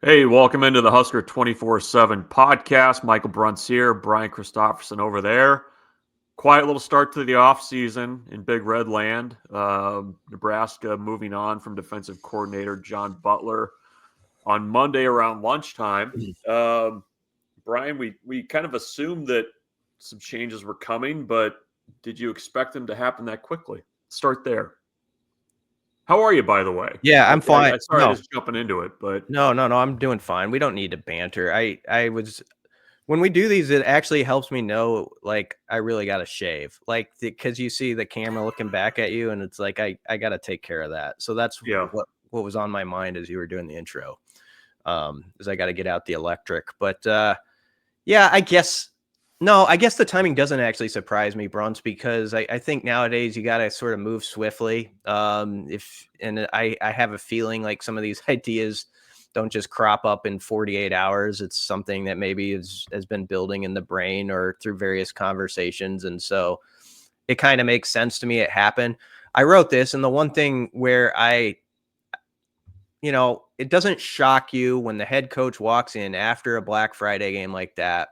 Hey, welcome into the Husker247 Podcast. Michael Bruntz here, Brian Christopherson over there. Quiet little start to the offseason in Big Red Land. Nebraska moving on from defensive coordinator John Butler on Monday around lunchtime. Brian, we kind of assumed that some changes were coming, but did you expect them to happen that quickly? Start there. How are you, by the way? Yeah, I'm fine. Sorry, I just jumping into it, but No, I'm doing fine. We don't need to banter. I was when we do these, it actually helps me know, like, I really got to shave, like, because you see the camera looking back at you, and it's like I got to take care of that. So that's yeah. what was on my mind as you were doing the intro. Is I got to get out the electric, but yeah, I guess. No, I guess the timing doesn't actually surprise me, Bruns, because I think nowadays you got to sort of move swiftly. I have a feeling like some of these ideas don't just crop up in 48 hours. It's something that maybe has been building in the brain or through various conversations. And so it kind of makes sense to me. It happened. I wrote this, and the one thing where it doesn't shock you when the head coach walks in after a Black Friday game like that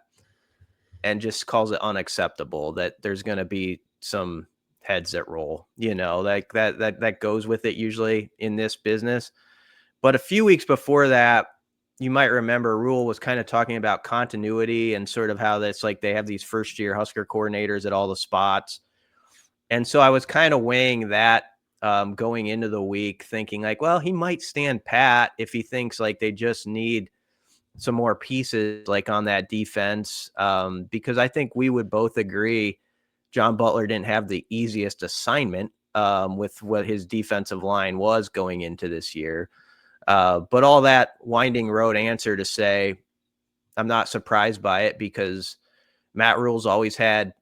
and just calls it unacceptable, that there's going to be some heads that roll, like that goes with it usually in this business. But a few weeks before that, you might remember Rule was kind of talking about continuity and sort of how that's like they have these first year Husker coordinators at all the spots. And so I was kind of weighing that going into the week, thinking like, well, he might stand pat if he thinks like they just need some more pieces like on that defense, because I think we would both agree John Butler didn't have the easiest assignment with what his defensive line was going into this year. But all that winding road answer to say, I'm not surprised by it because Matt Rule's always had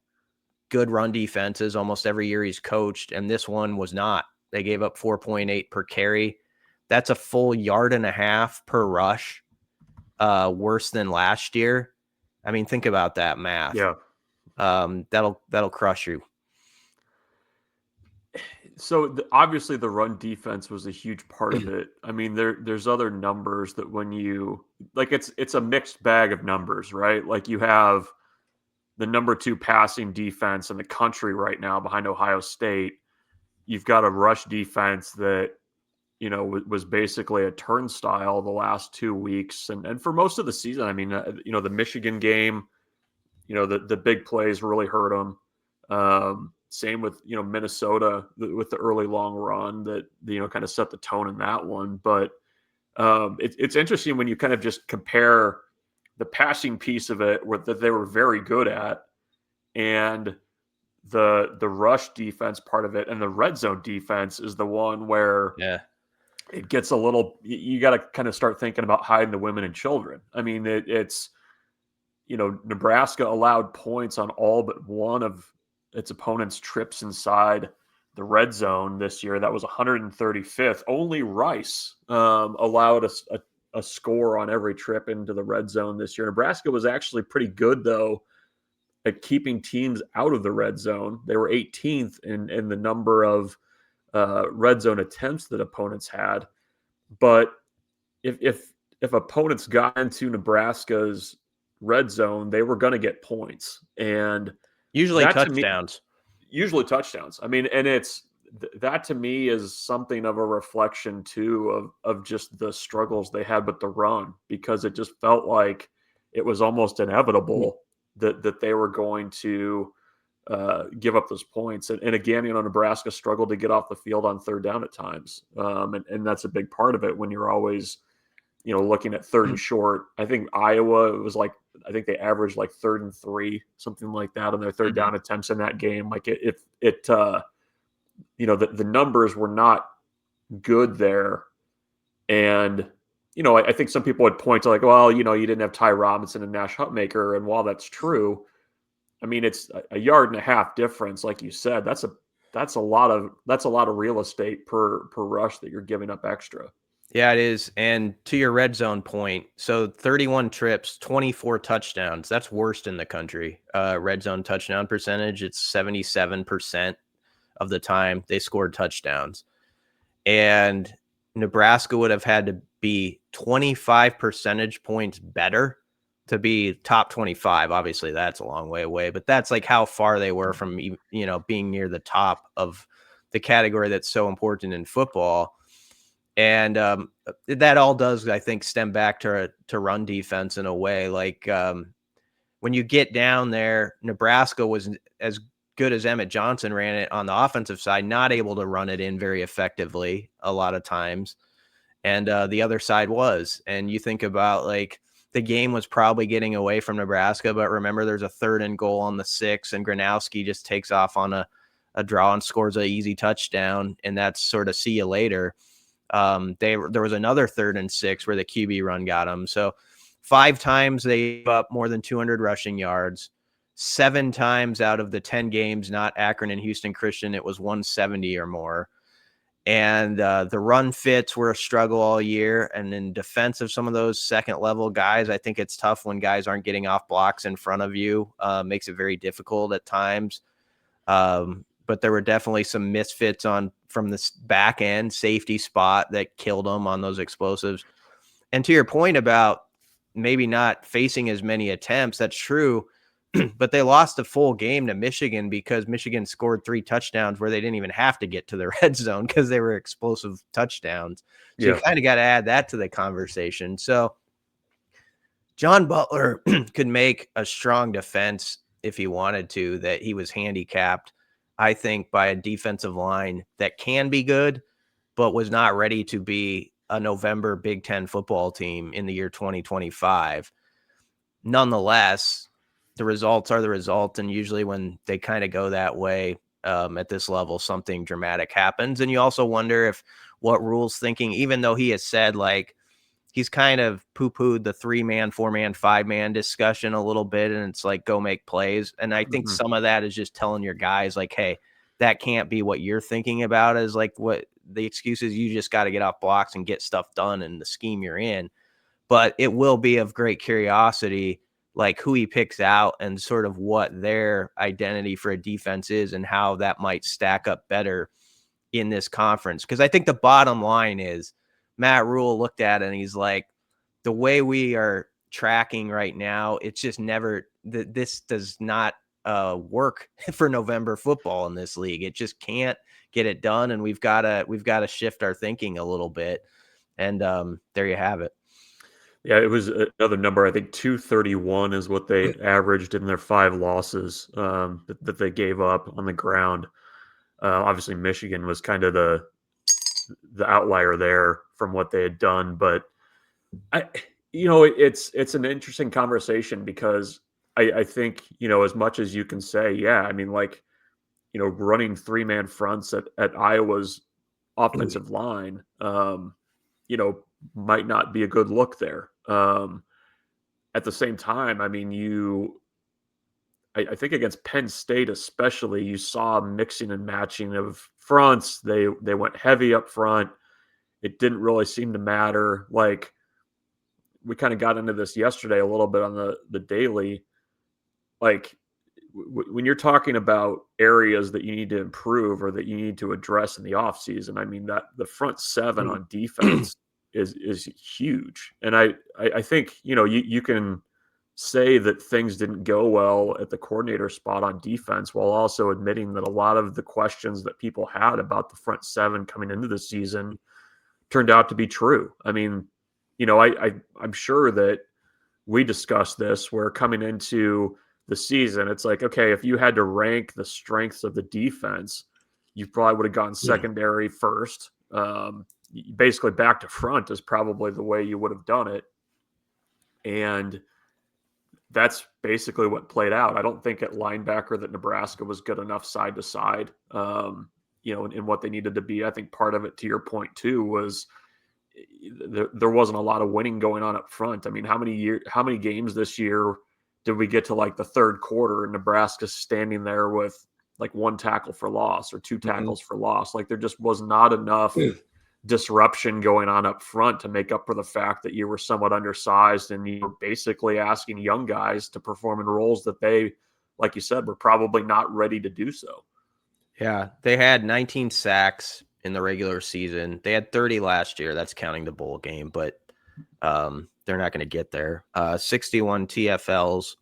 good run defenses almost every year he's coached, and this one was not. They gave up 4.8 per carry. That's a full yard and a half per rush. Worse than last year. I mean, think about that math. Yeah. That'll crush you. So obviously the run defense was a huge part of it. I mean, there's other numbers that when you like, it's a mixed bag of numbers, right? Like you have the number 2 passing defense in the country right now behind Ohio State. You've got a rush defense that, was basically a turnstile the last 2 weeks. And for most of the season, I mean, the Michigan game, the big plays really hurt them. Same with, Minnesota with the early long run that, kind of set the tone in that one. But it's interesting when you kind of just compare the passing piece of it that they were very good at and the rush defense part of it, and the red zone defense is the one where it gets a little, you got to kind of start thinking about hiding the women and children. I mean, it's, Nebraska allowed points on all but one of its opponent's trips inside the red zone this year. That was 135th. Only Rice allowed a score on every trip into the red zone this year. Nebraska was actually pretty good, though, at keeping teams out of the red zone. They were 18th in the number of red zone attempts that opponents had. But if opponents got into Nebraska's red zone, they were going to get points, and usually touchdowns. Usually touchdowns. I mean, and that to me is something of a reflection too of just the struggles they had with the run, because it just felt like it was almost inevitable that they were going to give up those points. And again, Nebraska struggled to get off the field on third down at times. And that's a big part of it when you're always, looking at third and short. I think Iowa, it was like, I think they averaged like 3rd and 3, something like that on their third down attempts in that game. Like the numbers were not good there. And, I think some people would point to like, well, you didn't have Ty Robinson and Nash Hutmaker. And while that's true, I mean, it's a yard and a half difference. Like you said, that's a lot of real estate per rush that you're giving up extra. Yeah, it is. And to your red zone point, so 31 trips, 24 touchdowns. That's worst in the country. Red zone touchdown percentage, it's 77% of the time they scored touchdowns. And Nebraska would have had to be 25 percentage points better to be top 25. Obviously, that's a long way away, but that's like how far they were from, being near the top of the category that's so important in football. And that all does, I think, stem back to run defense in a way. Like when you get down there, Nebraska was as good as Emmett Johnson ran it on the offensive side, not able to run it in very effectively a lot of times. And the other side was. And you think about like the game was probably getting away from Nebraska, but remember there's a 3rd and goal on the 6, and Gronowski just takes off on a draw and scores an easy touchdown. And that's sort of see you later. There was another 3rd and 6 where the QB run got them. So 5 times they gave up more than 200 rushing yards. 7 times out of the 10 games, not Akron and Houston Christian, it was 170 or more. And the run fits were a struggle all year. And in defense of some of those second level guys, I think it's tough when guys aren't getting off blocks in front of you. Makes it very difficult at times. But there were definitely some misfits from this back end safety spot that killed them on those explosives. And to your point about maybe not facing as many attempts, that's true. But they lost a full game to Michigan because Michigan scored 3 touchdowns where they didn't even have to get to the red zone because they were explosive touchdowns. So you kind of got to add that to the conversation. So John Butler could make a strong defense if he wanted to, that he was handicapped, I think, by a defensive line that can be good, but was not ready to be a November Big Ten football team in the year 2025. Nonetheless, the results are the result. And usually when they kind of go that way at this level, something dramatic happens. And you also wonder if what Rule's thinking, even though he has said like he's kind of poo-pooed the 3-man, 4-man, 5-man discussion a little bit. And it's like, go make plays. And I think some of that is just telling your guys like, hey, that can't be what you're thinking about as like what the excuse is. You just got to get off blocks and get stuff done in the scheme you're in. But it will be of great curiosity, like who he picks out and sort of what their identity for a defense is and how that might stack up better in this conference. Because I think the bottom line is Matt Rule looked at it and he's like, the way we are tracking right now, it's just never, this does not work for November football in this league. It just can't get it done. And we've got to shift our thinking a little bit. And there you have it. Yeah, it was another number. I think 231 is what they averaged in their 5 losses that they gave up on the ground. Obviously, Michigan was kind of the outlier there from what they had done. But it's an interesting conversation because I think as much as you can say, yeah, I mean, like running 3-man fronts at Iowa's offensive line, might not be a good look there. At the same time, I mean, I think against Penn State especially, you saw mixing and matching of fronts. They went heavy up front. It didn't really seem to matter. Like we kind of got into this yesterday a little bit on the daily. Like when you're talking about areas that you need to improve or that you need to address in the offseason, I mean that the front 7 on defense is huge. And I think, you can say that things didn't go well at the coordinator spot on defense while also admitting that a lot of the questions that people had about the front 7 coming into the season turned out to be true. I mean, I'm sure that we discussed this where coming into the season, it's like, okay, if you had to rank the strengths of the defense, you probably would have gone secondary first. Basically back to front is probably the way you would have done it. And that's basically what played out. I don't think at linebacker that Nebraska was good enough side to side, in what they needed to be. I think part of it, to your point too, was there wasn't a lot of winning going on up front. I mean, how many games this year did we get to like the third quarter and Nebraska standing there with like 1 tackle for loss or 2 tackles for loss? Like there just was not enough disruption going on up front to make up for the fact that you were somewhat undersized and you were basically asking young guys to perform in roles that they, like you said, were probably not ready to do so. Yeah, they had 19 sacks in the regular season. They had 30 last year. That's counting the bowl game, but they're not going to get there. 61 TFLs.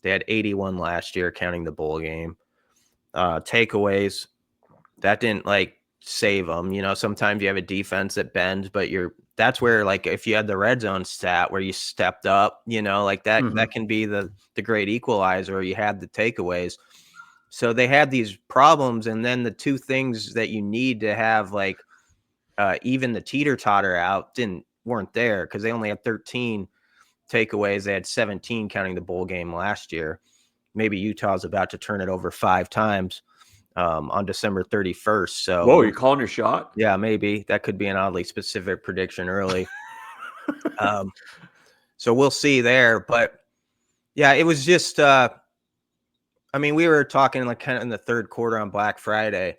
They had 81 last year, counting the bowl game. Takeaways, that didn't like save them. You know, sometimes you have a defense that bends, but that's where, like, if you had the red zone stat where you stepped up, you know, like that, that can be the great equalizer, or you had the takeaways. So they had these problems. And then the two things that you need to have, like, even the teeter-totter out weren't there, because they only had 13 takeaways. They had 17 counting the bowl game last year. Maybe Utah's about to turn it over 5 times on December 31st. So, whoa, you calling your shot? Yeah, maybe that could be an oddly specific prediction early. So we'll see there. But yeah, it was just, I mean, we were talking like kind of in the third quarter on Black Friday,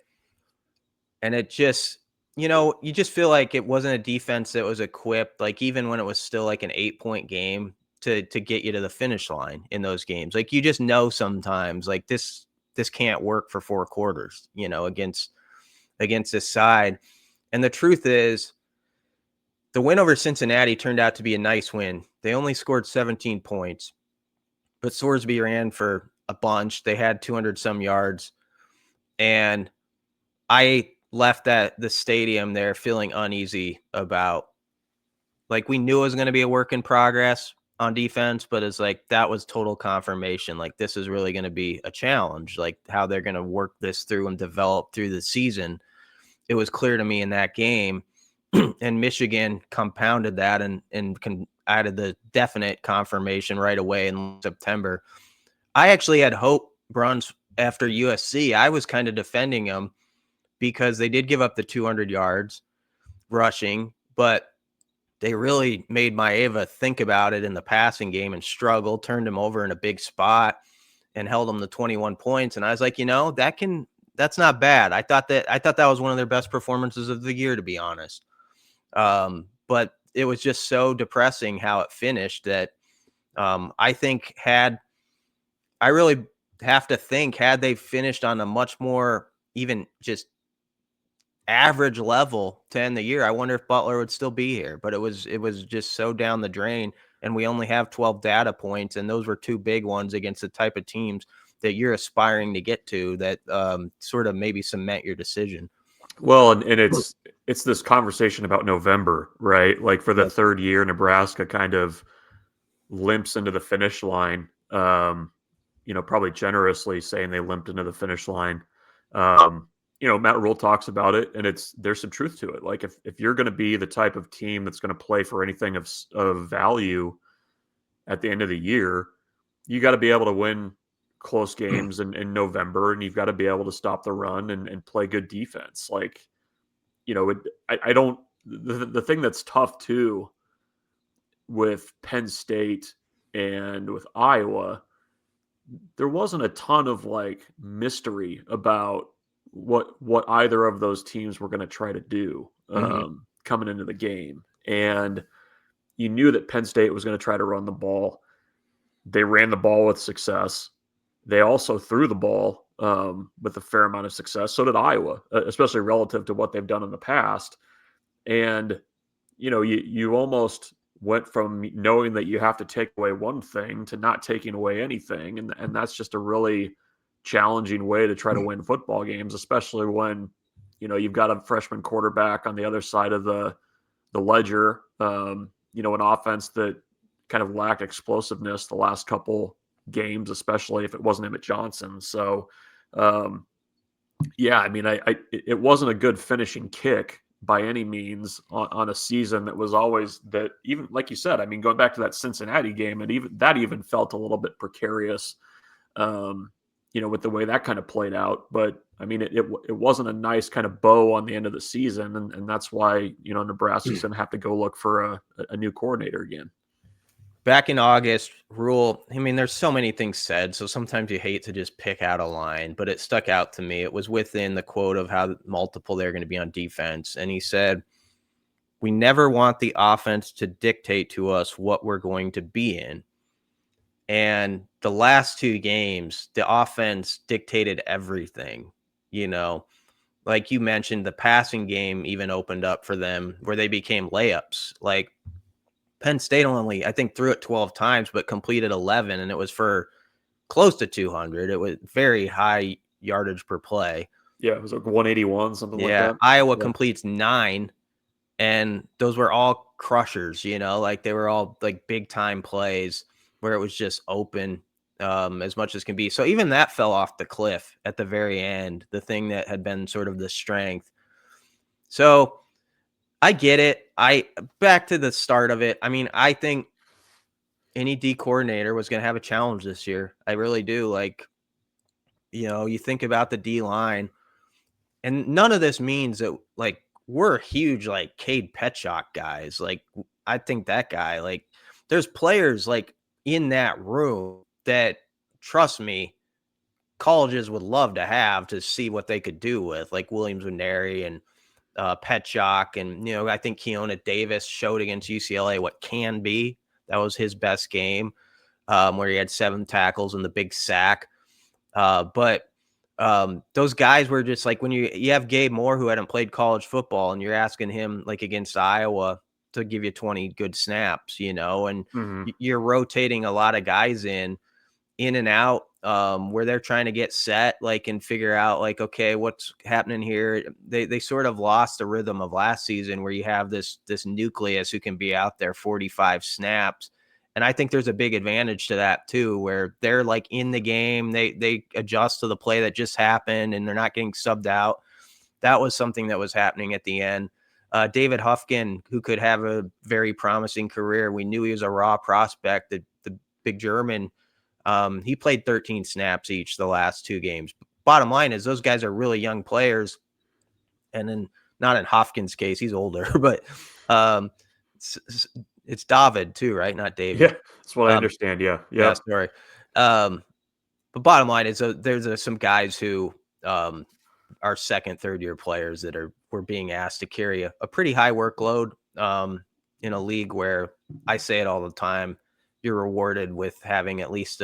and it just, you know, you just feel like it wasn't a defense that was equipped, like even when it was still like an 8-point game, to get you to the finish line in those games. Like, you just know sometimes, like, this can't work for 4 quarters, you know, against this side. And the truth is, the win over Cincinnati turned out to be a nice win. They only scored 17 points, but Sorsby ran for a bunch. They had 200 some yards, and I left the stadium there feeling uneasy about, like, we knew it was going to be a work in progress on defense, but it's like, that was total confirmation. Like, this is really going to be a challenge, like how they're going to work this through and develop through the season. It was clear to me in that game, and Michigan compounded that and added the definite confirmation right away in September. I actually had hope, Bruns, after USC. I was kind of defending them because they did give up the 200 yards rushing, but they really made Maeva think about it in the passing game and struggled, turned him over in a big spot and held him to 21 points. And I was like, you know, that's not bad. I thought that was one of their best performances of the year, to be honest. But it was just so depressing how it finished that I think had they finished on a much more even just average level to end the year, I wonder if Butler would still be here. But it was just so down the drain, and we only have 12 data points, and those were 2 big ones against the type of teams that you're aspiring to get to, that sort of maybe cement your decision. Well, and it's this conversation about November, right? Like, for the third year, Nebraska kind of limps into the finish line. You know, probably generously saying they limped into the finish line. You know, Matt Rule talks about it, and there's some truth to it. Like, if you're going to be the type of team that's going to play for anything of value at the end of the year, you got to be able to win close games in November, and you've got to be able to stop the run and play good defense. Like, you know, I don't. The thing that's tough too with Penn State and with Iowa, there wasn't a ton of like mystery about what either of those teams were going to try to do coming into the game. And you knew that Penn State was going to try to run the ball. They ran the ball with success. They also threw the ball with a fair amount of success. So did Iowa, especially relative to what they've done in the past. And, you know, you almost went from knowing that you have to take away one thing to not taking away anything. And that's just a really challenging way to try to win football games, especially when, you know, you've got a freshman quarterback on the other side of the ledger, you know, an offense that kind of lacked explosiveness the last couple games, especially if it wasn't Emmett Johnson. So, yeah, I mean, it wasn't a good finishing kick by any means on a season that was always that, even like you said, I mean, going back to that Cincinnati game, and even felt a little bit precarious, you know, with the way that kind of played out. But I mean, it wasn't a nice kind of bow on the end of the season. And that's why, you know, Nebraska's going to have to go look for a new coordinator again. Back in August, Rule, I mean, there's so many things said, so sometimes you hate to just pick out a line, but it stuck out to me. It was within the quote of how multiple they're going to be on defense. And he said, "We never want the offense to dictate to us what we're going to be in." And the last 2 games, the offense dictated everything. You know, like you mentioned, the passing game even opened up for them where they became layups. Like Penn State only, I think, threw it 12 times, but completed 11, and it was for close to 200. It was very high yardage per play. Yeah, it was like 181, something like Yeah, that. Iowa Yeah. completes 9, and those were all crushers, like they were all like big time plays where it was just open as much as can be. So even that fell off the cliff at the very end, the thing that had been sort of the strength. So I get it. Back to the start of it. I mean, I think any D coordinator was going to have a challenge this year. I really do. Like, you think about the D line, and none of this means that like we're huge like Cade Petchock guys. Like, I think that guy, like, there's players like in that room that, trust me, colleges would love to have to see what they could do with, like Williams Neri and Petchock, and I think Keona Davis showed against UCLA what can be. That was his best game, where he had 7 tackles and the big sack. But those guys were just like, when you have Gabe Moore, who hadn't played college football, and you're asking him like against Iowa to give you 20 good snaps, and Mm-hmm. you're rotating a lot of guys in and out, where they're trying to get set, like, and figure out like, okay, what's happening here. They sort of lost the rhythm of last season where you have this nucleus who can be out there 45 snaps. And I think there's a big advantage to that too, where they're like in the game, they adjust to the play that just happened and they're not getting subbed out. That was something that was happening at the end. David Huffkin, who could have a very promising career. We knew he was a raw prospect, the big German. He played 13 snaps each the last 2 games. Bottom line is those guys are really young players. And then, not in Hopkins' case, he's older, but it's David too, right? Not David. Yeah, that's what I understand. Yeah. Yeah, Yep. sorry. But bottom line is there's some guys who are second, third year players that were being asked to carry a pretty high workload in a league where, I say it all the time, you're rewarded with having at least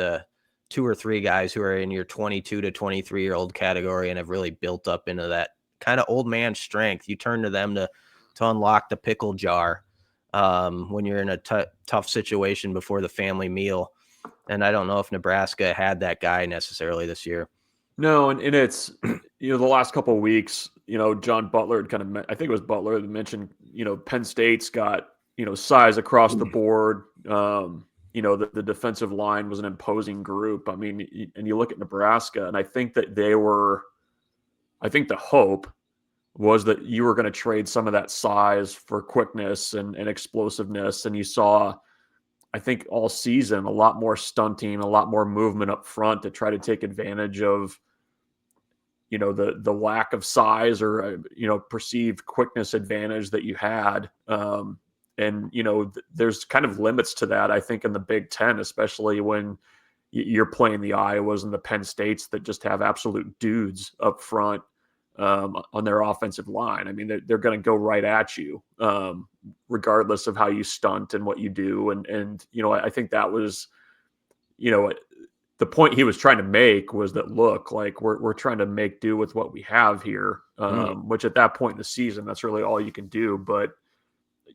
2 or 3 guys who are in your 22 to 23-year-old category and have really built up into that kind of old man strength. You turn to them to unlock the pickle jar when you're in a tough situation before the family meal. And I don't know if Nebraska had that guy necessarily this year. No, and it's the last couple of weeks, John Butler kind of, I think it was Butler that mentioned, Penn State's got size across the board. The defensive line was an imposing group. I mean, and you look at Nebraska, and I think that I think the hope was that you were going to trade some of that size for quickness and explosiveness, and you saw, I think, all season a lot more stunting, a lot more movement up front to try to take advantage of the lack of size or perceived quickness advantage that you had. And there's kind of limits to that, I think, in the Big Ten, especially when you're playing the Iowas and the Penn States that just have absolute dudes up front on their offensive line. I mean, they're going to go right at you, regardless of how you stunt and what you do. And I think that was, the point he was trying to make was that, look, like we're trying to make do with what we have here, which at that point in the season, that's really all you can do. But,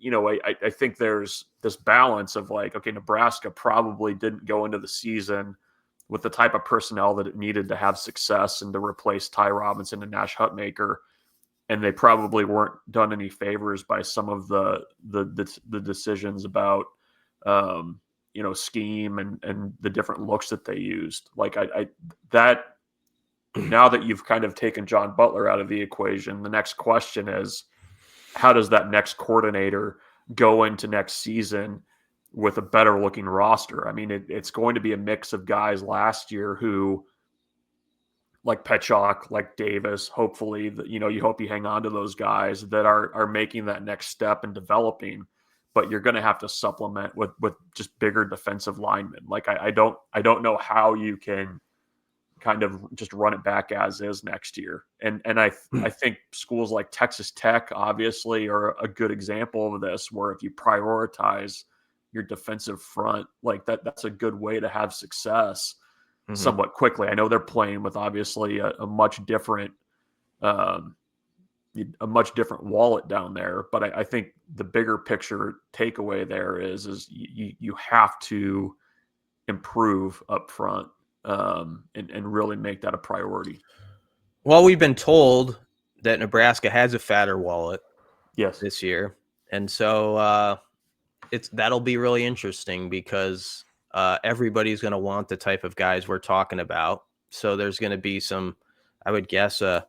I think there's this balance of like, okay, Nebraska probably didn't go into the season with the type of personnel that it needed to have success and to replace Ty Robinson and Nash Hutmaker. And they probably weren't done any favors by some of the decisions about, scheme and the different looks that they used. Like that now that you've kind of taken John Butler out of the equation, the next question is, how does that next coordinator go into next season with a better looking roster? I mean, it's going to be a mix of guys last year who, like Petchock, like Davis, hopefully, you hope you hang on to those guys that are making that next step and developing. But you're going to have to supplement with just bigger defensive linemen. Like I don't know how you can kind of just run it back as is next year. And I think schools like Texas Tech obviously are a good example of this, where if you prioritize your defensive front, like that's a good way to have success somewhat quickly. I know they're playing with obviously a much different a much different wallet down there. But I think the bigger picture takeaway there is you have to improve up front, and really make that a priority. Well, we've been told that Nebraska has a fatter wallet Yes. this year. And so that'll be really interesting because everybody's going to want the type of guys we're talking about. So there's going to be some, I would guess, a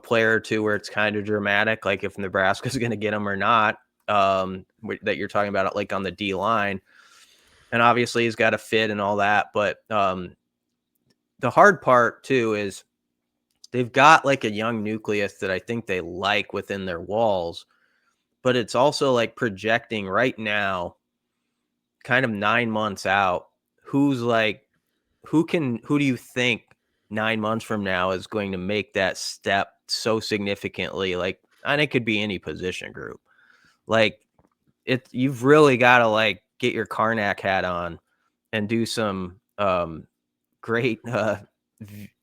player or two where it's kind of dramatic, like if Nebraska's going to get them or not, that you're talking about, like on the D line. And obviously he's got to fit and all that. But the hard part too is they've got like a young nucleus that I think they like within their walls, but it's also like projecting right now, kind of 9 months out, who do you think 9 months from now is going to make that step so significantly? Like, and it could be any position group. Like you've really got to like get your Karnak hat on and do some great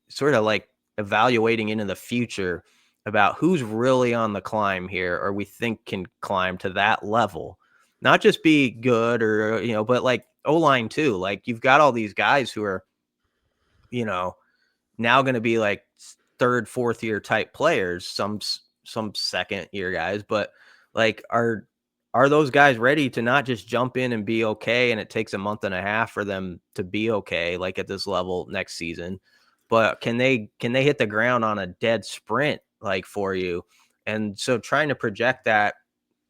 sort of like evaluating into the future about who's really on the climb here, or we think can climb to that level, not just be good or, but like O-line too. Like you've got all these guys who are, now going to be like third, fourth year type players, some second year guys, but like, are those guys ready to not just jump in and be okay? And it takes a month and a half for them to be okay, like at this level next season, but can they hit the ground on a dead sprint, like for you? And so trying to project that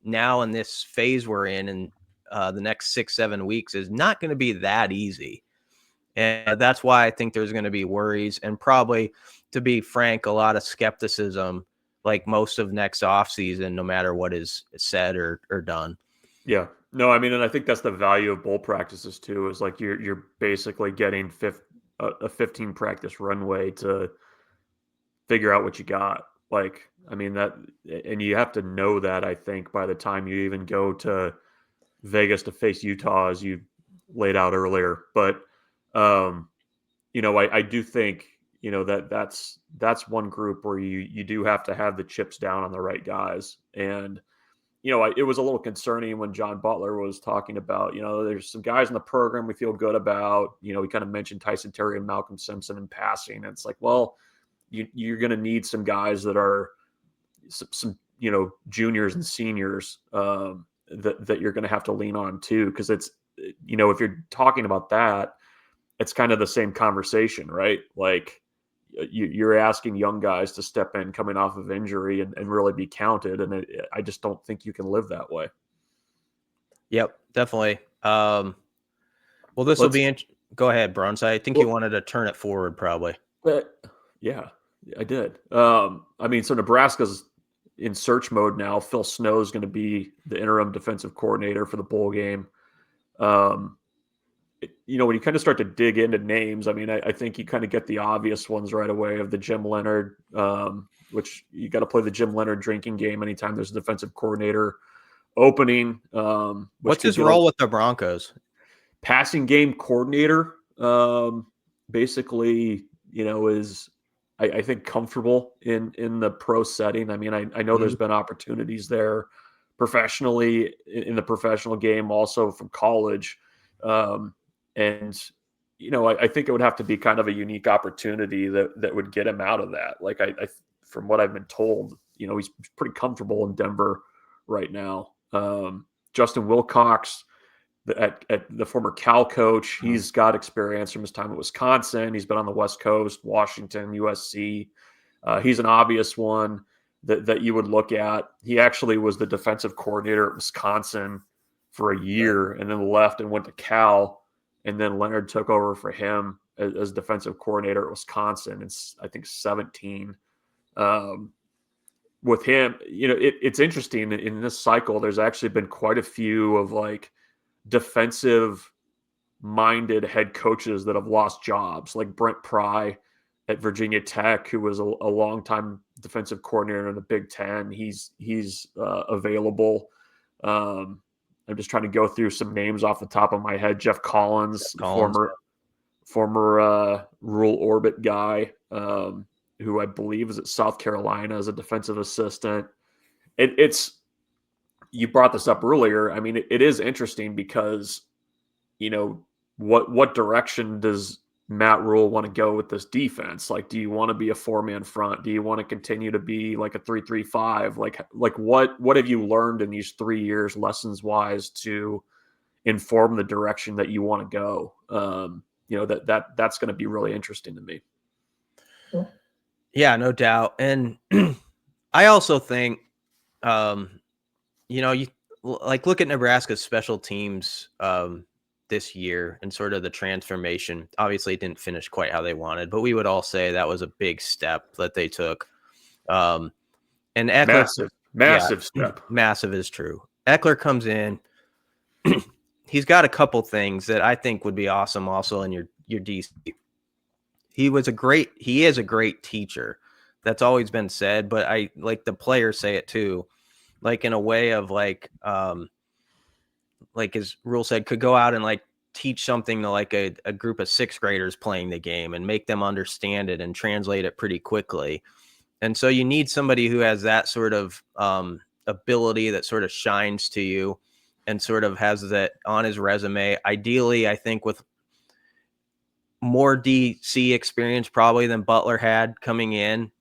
now in this phase we're in the next 6-7 weeks is not going to be that easy. And that's why I think there's going to be worries and probably, to be frank, a lot of skepticism, like most of next offseason, no matter what is said or done. Yeah. No, I mean, and I think that's the value of bowl practices too, is like you're basically getting a 15 practice runway to figure out what you got. Like, I mean, that, and you have to know that, I think, by the time you even go to Vegas to face Utah, as you laid out earlier. But, I do think, that's one group where you do have to have the chips down on the right guys. And, it was a little concerning when John Butler was talking about, there's some guys in the program we feel good about. He kind of mentioned Tyson Terry and Malcolm Simpson in passing. And it's like, well, you're going to need some guys that are some juniors and seniors that you're going to have to lean on too. Because it's, if you're talking about that, it's kind of the same conversation, right? Like you're asking young guys to step in coming off of injury and really be counted. And I just don't think you can live that way. Yep, definitely. Well, this will be go ahead, Bruns. I think you wanted to turn it forward probably. Yeah, I did. So Nebraska's in search mode now. Phil Snow is going to be the interim defensive coordinator for the bowl game. When you kind of start to dig into names, I think you kind of get the obvious ones right away of the Jim Leonard, which you got to play the Jim Leonard drinking game anytime there's a defensive coordinator opening. What's his role with the Broncos? Passing game coordinator. Basically, is I think comfortable in the pro setting. I know there's been opportunities there professionally in the professional game, also from college. And I think it would have to be kind of a unique opportunity that would get him out of that. Like I from what I've been told, he's pretty comfortable in Denver right now. Justin Wilcox, at the former Cal coach, he's got experience from his time at Wisconsin. He's been on the West Coast, Washington, USC. He's an obvious one that you would look at. He actually was the defensive coordinator at Wisconsin for a year and then left and went to Cal. And then Leonard took over for him as defensive coordinator at Wisconsin in, I think, 17. With him, it's interesting in this cycle. There's actually been quite a few of like defensive-minded head coaches that have lost jobs, like Brent Pry at Virginia Tech, who was a longtime defensive coordinator in the Big Ten. He's available. I'm just trying to go through some names off the top of my head. Jeff Collins. Former Rural Orbit guy. who I believe is at South Carolina as a defensive assistant. You brought this up earlier. I mean, it is interesting because, what direction does Matt Rule want to go with this defense? Like, do you want to be a 4-man front? Do you want to continue to be like a 3-3-5? Like what have you learned in these 3 years, lessons wise, to inform the direction that you want to go? That's going to be really interesting to me. Yeah, no doubt. And I also think, you like look at Nebraska's special teams this year and sort of the transformation. Obviously, it didn't finish quite how they wanted, but we would all say that was a big step that they took. And Eckler, massive step. Massive is true. Eckler comes in. He's got a couple things that I think would be awesome also in your DC. He is a great teacher. That's always been said, but I like the players say it too. Like in a way of like as Rule said, could go out and like teach something to like a group of 6th graders playing the game and make them understand it and translate it pretty quickly. And so you need somebody who has that sort of ability that sort of shines to you and sort of has that on his resume. Ideally, I think with more DC experience probably than Butler had coming in.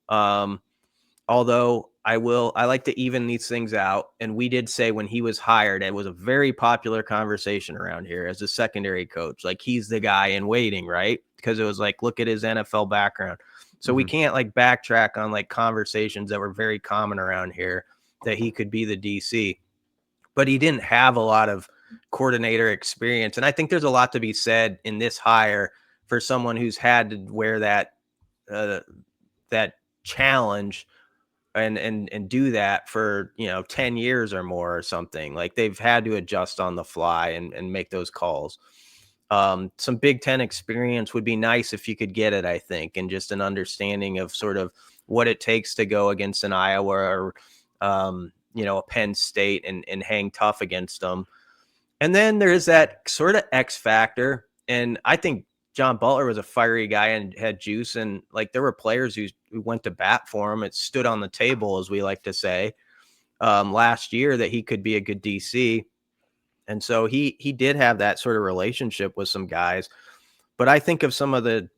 Although I like to even these things out. And we did say when he was hired, it was a very popular conversation around here as a secondary coach. Like he's the guy in waiting, right? Because it was like, look at his NFL background. So we can't like backtrack on like conversations that were very common around here that he could be the DC, but he didn't have a lot of coordinator experience. And I think there's a lot to be said in this hire for someone who's had to wear that challenge and do that for 10 years or more or something. Like they've had to adjust on the fly and make those calls. Some Big Ten experience would be nice if you could get it, I think, and just an understanding of sort of what it takes to go against an Iowa or a Penn State and hang tough against them. And then there's that sort of X factor. And I think John Butler was a fiery guy and had juice. And like there were players who went to bat for him. It stood on the table, as we like to say, last year that he could be a good DC. And so he did have that sort of relationship with some guys. But I think of some of the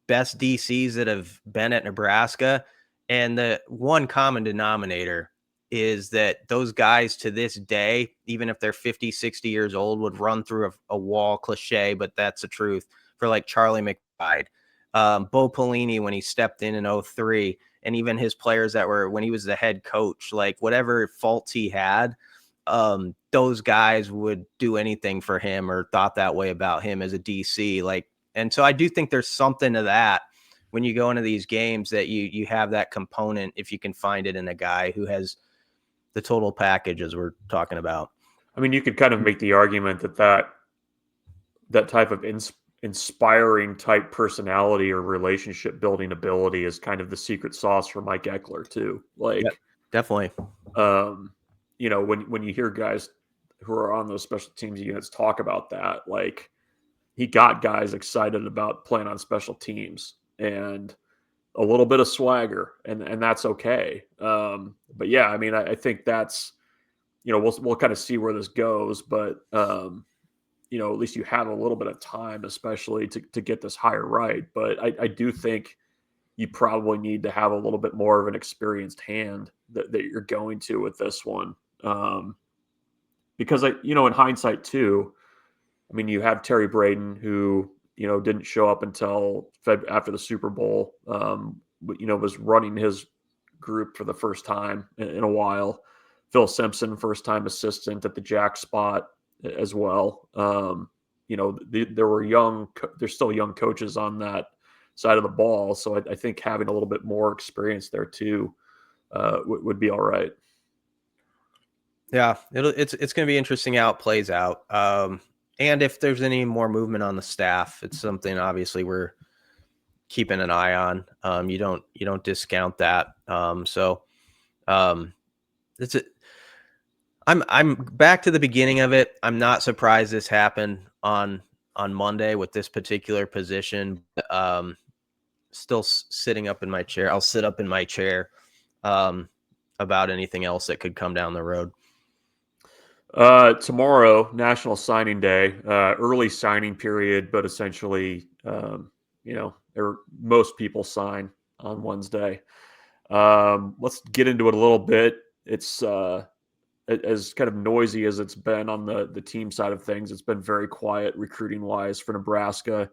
best DCs that have been at Nebraska. And the one common denominator is that those guys to this day, even if they're 50, 60 years old, would run through a wall, cliche, but that's the truth, for like Charlie McBride, Bo Pelini when he stepped in 2003, and even his players that were when he was the head coach, like whatever faults he had, those guys would do anything for him or thought that way about him as a DC. Like, and so I do think there's something to that when you go into these games that you have that component if you can find it in a guy who has the total package as we're talking about. I mean, you could kind of make the argument that type of inspiring type personality or relationship building ability is kind of the secret sauce for Mike Eckler too. Like, yep, definitely. When you hear guys who are on those special teams units talk about that, like he got guys excited about playing on special teams and a little bit of swagger, and that's okay. But yeah, I mean, I think that's, we'll kind of see where this goes, but at least you have a little bit of time, especially to get this hire right. But I do think you probably need to have a little bit more of an experienced hand that you're going to with this one. Because in hindsight too, I mean, you have Terry Braden who, didn't show up until after the Super Bowl, was running his group for the first time in a while. Phil Simpson, first time assistant at the jack spot as well. There's still young coaches on that side of the ball. So I think having a little bit more experience there too would be all right. Yeah, it's going to be interesting how it plays out. And if there's any more movement on the staff, it's something obviously we're keeping an eye on. You don't discount that. It's it. I'm back to the beginning of it. I'm not surprised this happened on Monday with this particular position. still sitting up in my chair. I'll sit up in my chair about anything else that could come down the road. Tomorrow, National Signing Day, early signing period, but essentially, most people sign on Wednesday. Let's get into it a little bit. It's as kind of noisy as it's been on the team side of things. It's been very quiet recruiting wise for Nebraska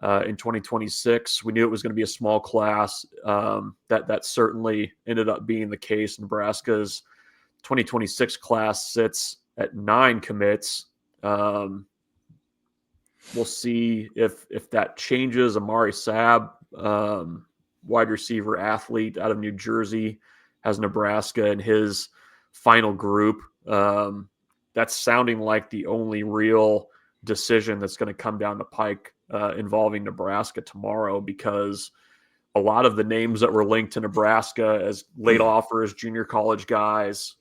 in 2026. We knew it was going to be a small class. That certainly ended up being the case. Nebraska's 2026 class sits at 9 commits. We'll see if that changes. Amari Saab, wide receiver athlete out of New Jersey, has Nebraska in his final group. That's sounding like the only real decision that's going to come down the pike involving Nebraska tomorrow, because a lot of the names that were linked to Nebraska as late offers, junior college guys,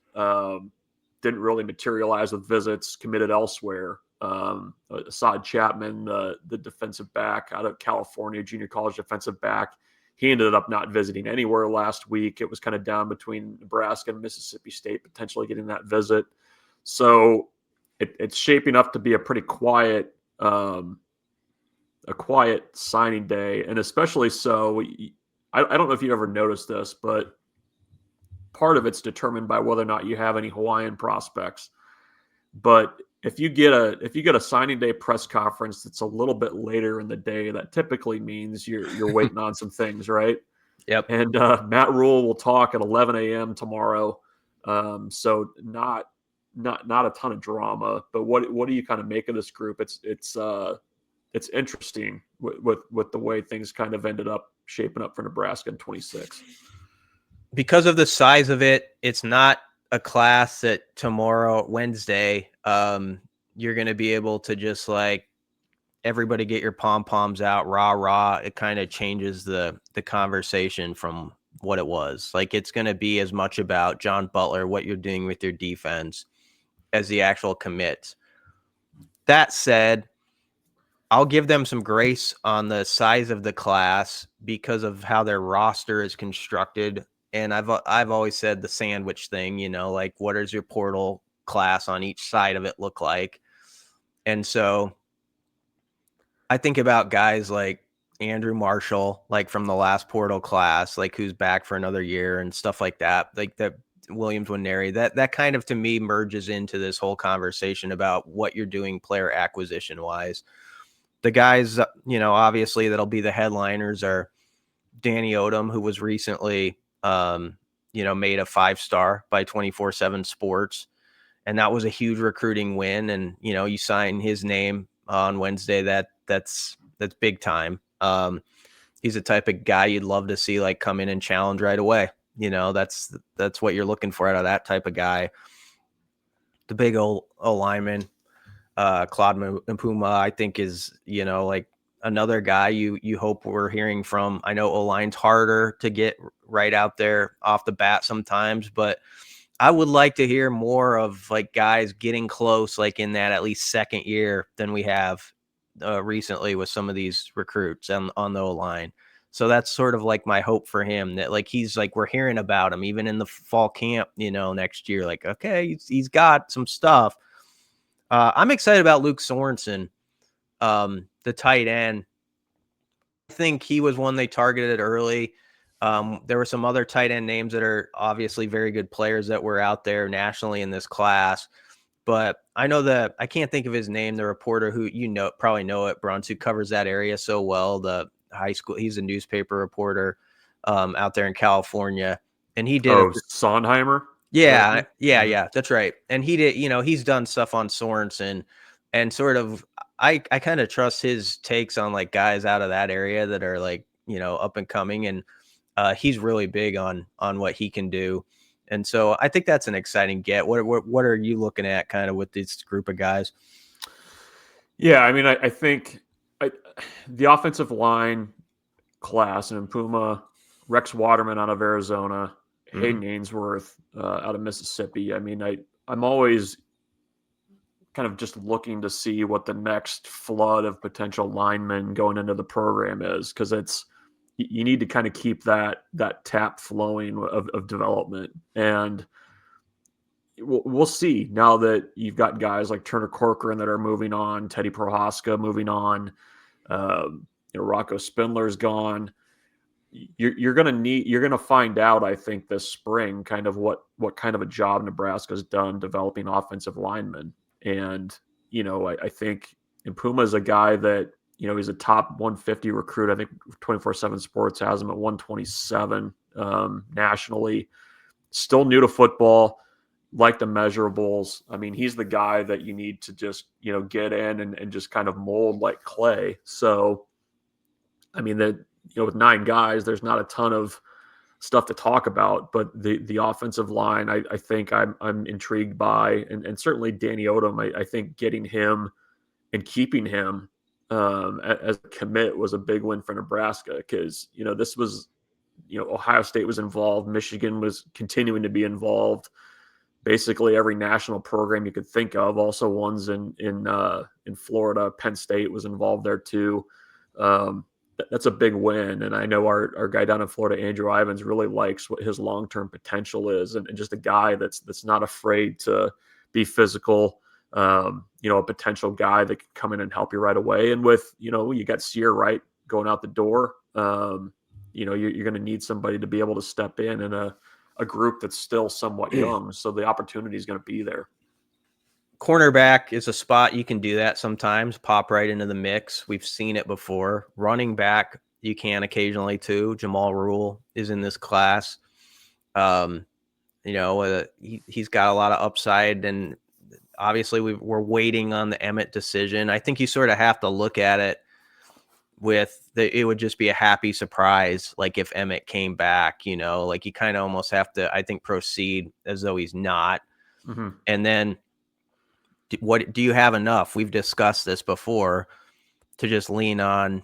didn't really materialize with visits, committed elsewhere. Assad Chapman, the defensive back out of California, junior college defensive back, he ended up not visiting anywhere last week. It was kind of down between Nebraska and Mississippi State potentially getting that visit. So it's shaping up to be a pretty quiet signing day, and especially so. I don't know if you ever noticed this, but part of it's determined by whether or not you have any Hawaiian prospects. But if you get a signing day press conference that's a little bit later in the day, that typically means you're waiting on some things, right? Yep. And Matt Rule will talk at 11 a.m. tomorrow, so not a ton of drama. But what do you kind of make of this group? It's interesting with the way things kind of ended up shaping up for Nebraska in 26. Because of the size of it, it's not a class that tomorrow, Wednesday, you're going to be able to just like everybody get your pom-poms out, rah, rah. It kind of changes the conversation from what it was. Like, it's going to be as much about John Butler, what you're doing with your defense, as the actual commits. That said, I'll give them some grace on the size of the class because of how their roster is constructed. And I've always said the sandwich thing, like what does your portal class on each side of it look like? And so I think about guys like Andrew Marshall, like from the last portal class, like who's back for another year and stuff like that. Like that Williams Winery, that kind of to me merges into this whole conversation about what you're doing player acquisition wise. The guys, obviously that'll be the headliners are Danny Odom, who was recently, made a 5-star by 247 Sports. And that was a huge recruiting win. And, you sign his name on Wednesday. That's big time. He's the type of guy you'd love to see like come in and challenge right away. That's what you're looking for out of that type of guy. The big old lineman, Claude Mpuma, I think is, like another guy you hope we're hearing from. I know O-line's harder to get right out there off the bat sometimes, but I would like to hear more of like guys getting close, like in that at least second year than we have recently with some of these recruits on the O-line. So that's sort of like my hope for him, that like he's like we're hearing about him even in the fall camp, next year. Like, okay, he's got some stuff. I'm excited about Luke Sorensen, the tight end. I think he was one they targeted early. There were some other tight end names that are obviously very good players that were out there nationally in this class. But I know that I can't think of his name, the reporter who probably know it, Bruns, who covers that area so well, the high school. He's a newspaper reporter out there in California. And he did Sondheimer. Yeah, that's right. And he did, he's done stuff on Sorensen and sort of I kind of trust his takes on like guys out of that area that are like, up and coming, and he's really big on what he can do. And so I think that's an exciting get. What are you looking at kind of with this group of guys? Yeah, I mean, I think the offensive line class and Puma, Rex Waterman out of Arizona, Hayden Ainsworth out of Mississippi. I mean, I'm always kind of just looking to see what the next flood of potential linemen going into the program is, because it's you need to kind of keep that tap flowing of development. And we'll see now that you've got guys like Turner Corcoran that are moving on, Teddy Prohaska moving on, Rocco Spindler's gone. You're going to find out, I think, this spring kind of what kind of a job Nebraska's done developing offensive linemen. And, I think Puma is a guy that, he's a top 150 recruit. I think 247 Sports has him at 127 nationally. Still new to football, like the measurables. I mean, he's the guy that you need to just, get in and just kind of mold like clay. So, I mean, with 9 guys, there's not a ton of stuff to talk about, but the offensive line, I think I'm intrigued by, and certainly Danny Odom. I think getting him and keeping him as a commit was a big win for Nebraska, because this was Ohio State was involved, Michigan was continuing to be involved, basically every national program you could think of, also ones in Florida. Penn State was involved there too. That's a big win. And I know our guy down in Florida, Andrew Ivins, really likes what his long-term potential is, and just a guy that's not afraid to be physical, a potential guy that can come in and help you right away. And with, you got Sear Wright going out the door, you're going to need somebody to be able to step in a group that's still somewhat young. So the opportunity is going to be there. Cornerback is a spot you can do that sometimes, pop right into the mix. We've seen it before. Running back, you can occasionally too. Jamal Rule is in this class. He's got a lot of upside, and obviously we're waiting on the Emmett decision. I think you sort of have to look at it it would just be a happy surprise, like if Emmett came back, like you kind of almost have to, I think, proceed as though he's not. Mm-hmm. And then what do you have enough? We've discussed this before, to just lean on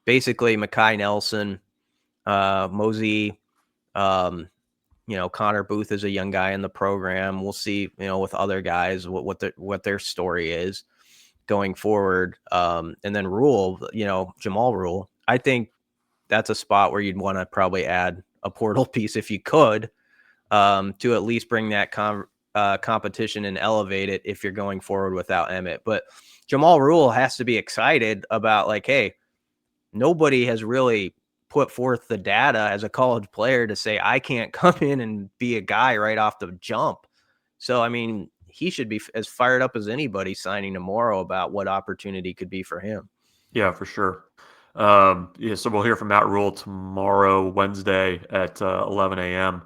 basically Mekhi Nelson, Mosey, Connor Booth is a young guy in the program. We'll see, with other guys, what their story is going forward. And then Rule, Jamal Rule, I think that's a spot where you'd want to probably add a portal piece if you could, to at least bring that competition and elevate it if you're going forward without Emmett. But Jamal Rule has to be excited about, like, hey, nobody has really put forth the data as a college player to say I can't come in and be a guy right off the jump. So, I mean, he should be as fired up as anybody signing tomorrow about what opportunity could be for him. Yeah, for sure. So we'll hear from Matt Rule tomorrow, Wednesday at 11 a.m.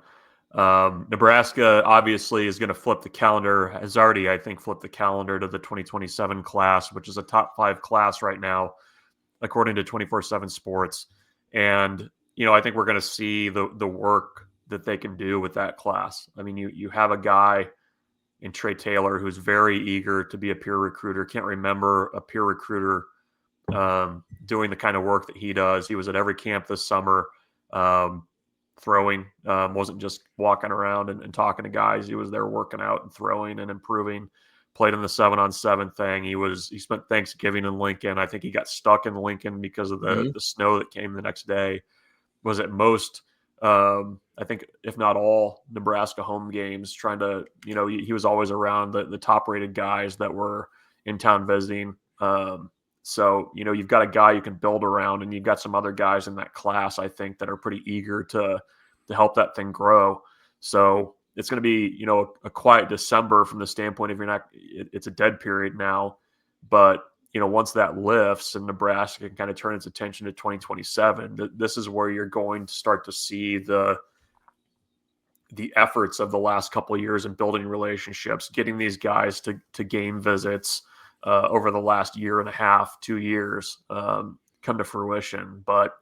Nebraska obviously is going to flip the calendar, has already, I think, flipped the calendar to the 2027 class, which is a top 5 class right now, according to 247 Sports. And, I think we're going to see the work that they can do with that class. I mean, you have a guy in Trey Taylor who's very eager to be a peer recruiter. Can't remember a peer recruiter doing the kind of work that he does. He was at every camp this summer, throwing, wasn't just walking around and talking to guys. He was there working out and throwing and improving. Played in the 7-on-7 thing. He spent Thanksgiving in Lincoln. I think he got stuck in Lincoln because of the snow that came the next day. Was at most, I think, if not all, Nebraska home games, trying to, he was always around the top rated guys that were in town visiting. So, you've got a guy you can build around, and you've got some other guys in that class, I think, that are pretty eager to help that thing grow. So it's going to be, a quiet December from the standpoint of it's a dead period now, but once that lifts and Nebraska can kind of turn its attention to 2027, this is where you're going to start to see the efforts of the last couple of years in building relationships, getting these guys to game visits over the last year and a half, 2 years, come to fruition. But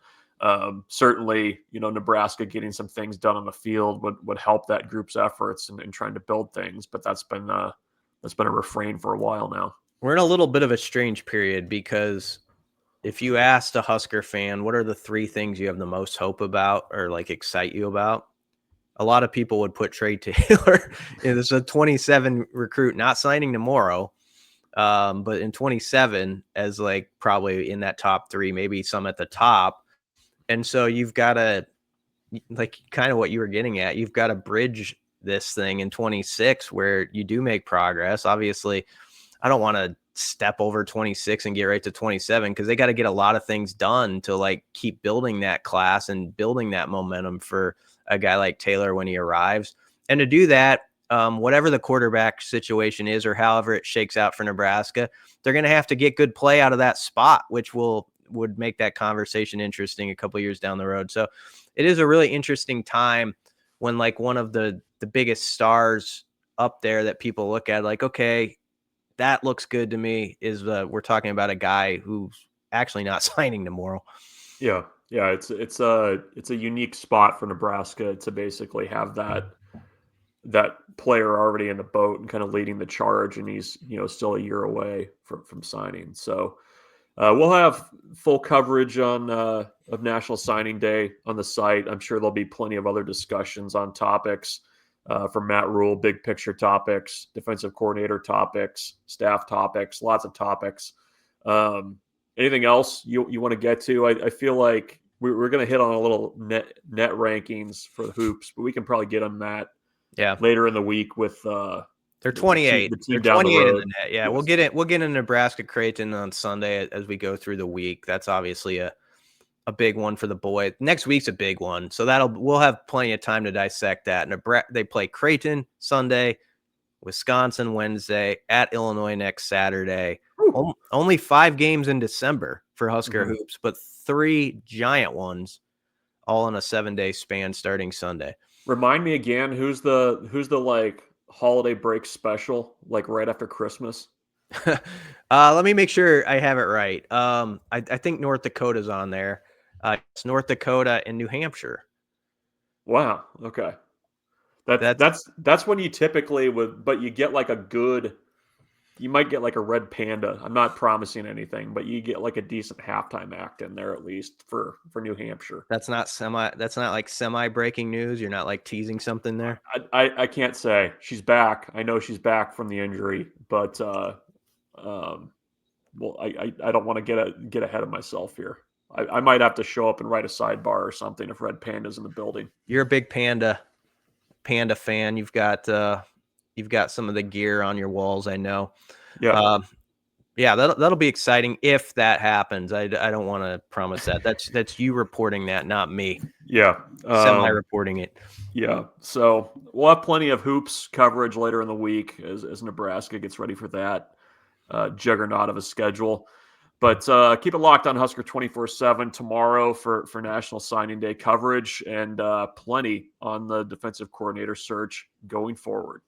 certainly, Nebraska getting some things done on the field would help that group's efforts and trying to build things. But that's been a refrain for a while now. We're in a little bit of a strange period, because if you asked a Husker fan, what are the 3 things you have the most hope about or like excite you about? A lot of people would put Trey Taylor. It's a 27 recruit, not signing tomorrow, but in 27 as like probably in that top 3, maybe some at the top. And so you've got to, like, kind of what you were getting at, you've got to bridge this thing in 26 where you do make progress. Obviously, I don't want to step over 26 and get right to 27 because they got to get a lot of things done to like keep building that class and building that momentum for a guy like Taylor when he arrives. And to do that, whatever the quarterback situation is or however it shakes out for Nebraska, they're going to have to get good play out of that spot, which would make that conversation interesting a couple years down the road. So it is a really interesting time when like one of the biggest stars up there that people look at like, okay, that looks good to me, is we're talking about a guy who's actually not signing tomorrow. Yeah. It's a unique spot for Nebraska to basically have that player already in the boat and kind of leading the charge, and he's still a year away from signing. So we'll have full coverage on of National Signing Day on the site. I'm sure there'll be plenty of other discussions on topics from Matt Rule, big picture topics, defensive coordinator topics, staff topics, lots of topics. Anything else you want to get to? I feel like we're going to hit on a little net rankings for the hoops, but we can probably get on that later in the week with they're 28. The team they're down 28 the road. In the net. Yeah, yes. We'll get in Nebraska Creighton on Sunday as we go through the week. That's obviously a big one for the boys. Next week's a big one, so we'll have plenty of time to dissect that. They play Creighton Sunday, Wisconsin Wednesday, at Illinois next Saturday. Only 5 games in December for Husker hoops, but 3 giant ones, all in a 7-day span starting Sunday. Remind me again, who's the like holiday break special, like right after Christmas? Let me make sure I have it right. I think North Dakota's on there. It's North Dakota and New Hampshire. Wow. Okay. That's when you typically would, but you get like you might get like a red panda. I'm not promising anything, but you get like a decent halftime act in there at least for New Hampshire. That's not like semi breaking news. You're not like teasing something there. I can't say. She's back. I know she's back from the injury, but well, I don't want to get ahead of myself here. I might have to show up and write a sidebar or something if Red Panda's in the building. You're a big panda fan. You've got some of the gear on your walls, I know. Yeah. Yeah, that'll be exciting if that happens. I don't want to promise that. That's you reporting that, not me. Yeah. Semi-reporting it. Yeah. So we'll have plenty of hoops coverage later in the week as Nebraska gets ready for that juggernaut of a schedule. But keep it locked on Husker247 tomorrow for National Signing Day coverage, and plenty on the defensive coordinator search going forward.